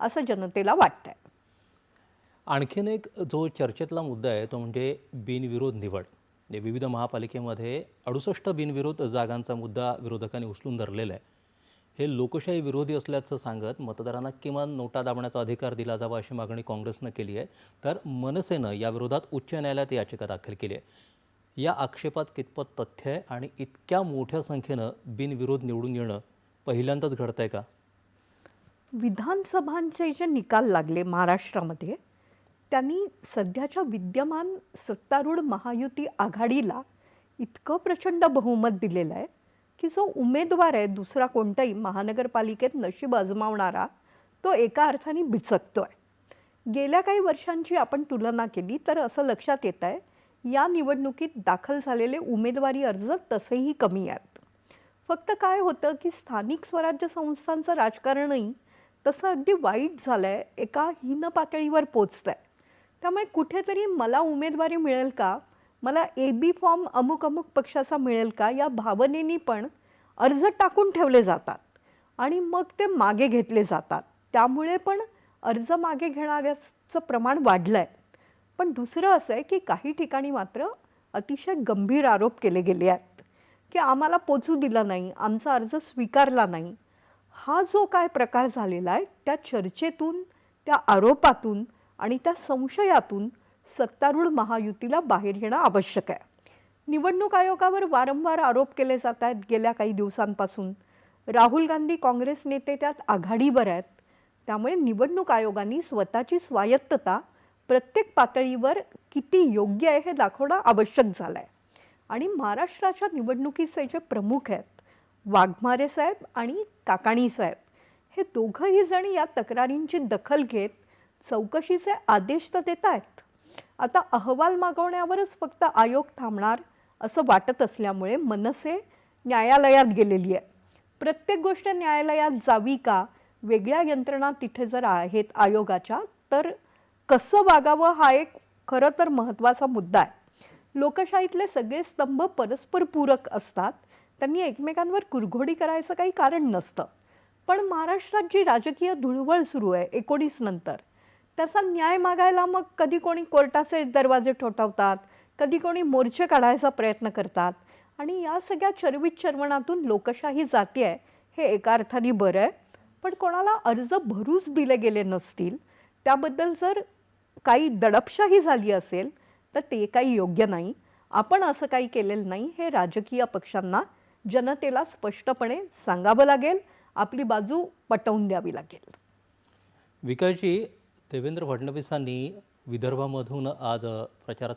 असं जनतेला वाटतंय। आणखीन एक जो चर्चेतला मुद्दा आहे तो म्हणजे बिनविरोध निवड। विविध महापालिकेमध्ये 68 बिनविरोध जागांचा मुद्दा विरोधकांनी उचलून धरलेला आहे। हे लोकशाही विरोधी असल्याचं सांगत मतदारांना किमान नोटा दाबण्याचा अधिकार दिला जावा अशी मागणी काँग्रेसनं केली आहे, तर मनसेनं याविरोधात उच्च न्यायालयात याचिका दाखल केली आहे। या आक्षेपात कितपत तथ्य आहे आणि इतक्या मोठ्या संख्येनं बिनविरोध निवडून येणं पहिल्यांदाच घडतंय का? विधानसभांचे जे निकाल लागले महाराष्ट्रामध्ये, त्यांनी सध्याच्या विद्यमान सत्तारूढ महायुती आघाडीला इतकं प्रचंड बहुमत दिलेलं आहे की जो उमेदवार आहे दुसरा कोणताही महानगरपालिकेत नशीब आजमावणारा, तो एका अर्थाने बिचकतोय। गेल्या काही वर्षांची आपण तुलना केली तर असं लक्षात येत आहे या निवडणुकीत दाखल झालेले उमेदवारी अर्ज तसेही कमी आहेत। फक्त काय होतं की स्थानिक स्वराज्य संस्थांचं राजकारणही तसं अगदी वाईट झालंय, एका हीन पातळीवर पोचतंय। त्यामुळे कुठेतरी मला उमेदवारी मिळेल का, मला AB फॉर्म अमुक अमुक पक्षाचा मिळेल का, या भावनेनी पण अर्ज टाकून ठेवले जातात आणि मग ते मागे घेतले जातात। त्यामुळे पण अर्ज मागे घेणाऱ्याचं प्रमाण वाढलं आहे। पण दुसरं असं आहे की काही ठिकाणी मात्र अतिशय गंभीर आरोप केले गेले आहेत की आम्हाला पोचू दिलं नाही, आमचा अर्ज स्वीकारला नाही। हा जो काय प्रकार झालेला आहे त्या चर्चेतून, त्या आरोपातून आणि त्या संशयातून सत्तारूढ महायुतीला बाहेर येणं आवश्यक आहे। निवडणूक आयोगावर वारंवार आरोप केले जात आहेत गेल्या काही दिवसांपासून। राहुल गांधी काँग्रेस नेते त्यात आघाडीवर आहेत। त्यामुळे निवडणूक आयोगाने स्वतःची स्वायत्तता प्रत्येक पातळीवर किती योग्य आहे हे दाखवणं आवश्यक झालं आहे। आणि महाराष्ट्राच्या निवडणुकीचे जे प्रमुख आहेत वाघमारे साहेब आणि काकाणी साहेब, हे दोघंही जण या तक्रारींची दखल घेत चौकशीचे आदेश तर देत आहेत। आता अहवाल मागवण्यावरच फक्त आयोग थांबणार असं वाटत असल्यामुळे मनसे न्यायालयात गेलेली आहे। प्रत्येक गोष्ट न्यायालयात जावी का, वेगळ्या यंत्रणा तिथे जर आहेत आयोगाच्या, तर कसं वागावं हा एक खरं तर महत्त्वाचा मुद्दा आहे। लोकशाहीतले सगळे स्तंभ परस्पर पूरक असतात, त्यांनी एकमेकांवर कुरघोडी करायचं काही कारण नसतं। पण महाराष्ट्रात जी राजकीय धुळवळ सुरू आहे 19 नंतर, त्याचा न्याय मागायला मग कधी कोणी कोर्टाचे दरवाजे ठोठावतात, कधी कोणी मोर्चे काढायचा प्रयत्न करतात आणि या सगळ्या चरवित चरवणातून लोकशाही जाते आहे हे एका अर्थाने बरं आहे। पण कोणाला अर्ज भरूच दिले गेले नसतील, त्याबद्दल जर काही दडपशाही झाली असेल तर ते काही योग्य नाही। आपण असं काही केलेलं नाही हे राजकीय पक्षांना जनतेला स्पष्टपणे सांगावं लागेल, आपली बाजू पटवून द्यावी लागेल। विकासजी, देवेंद्र फडणवीसांनी विदर्भामधून आज प्रचाराचा